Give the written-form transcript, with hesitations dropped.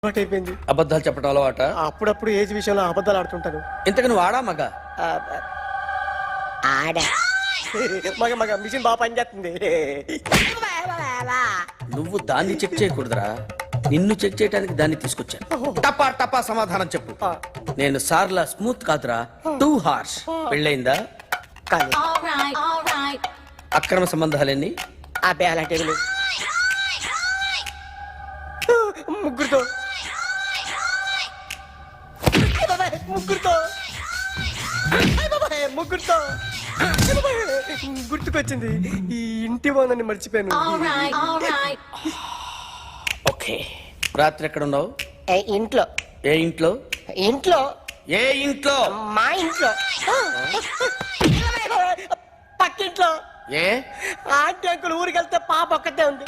అయిపోయింది. అబద్ధాలు చెప్పడం అలవాట? అప్పుడప్పుడు ఏజ్ విషయంలో అబద్ధాలు ఆడుతుంటాను. ఇంతకు నువ్వు ఆడా మగ? ఆడా మగ మగ మిషన్ బాగా పనిచేస్తుంది. నువ్వు దాన్ని చెక్ చేయకూడదురా, నిన్ను చెక్ చేయడానికి దాన్ని తీసుకొచ్చాను. టపా టపా సమాధానం చెప్పు. నేను సార్లా స్మూత్ కాదురా, టూ హార్ష్. పెళ్ళయిందా? కానీ అక్రమ సంబంధాలన్నీ? అబ్బాయి అలాంటి ముగ్గురుతో ముగ్గురుతో ముగ్గురుతో గుర్తుకొచ్చింది. ఈ ఇంటి వాళ్ళని మర్చిపోయాను. ఓకే, రాత్రి ఎక్కడ ఉన్నావు? ఇంట్లో. ఏ ఇంట్లో? ఇంట్లో. ఏ ఇంట్లో? మా ఇంట్లో. పక్కింట్లో. ఏ ఆంటీ అంకుల్ ఊరికి వెళ్తే పాప ఒక్కతే ఉంది.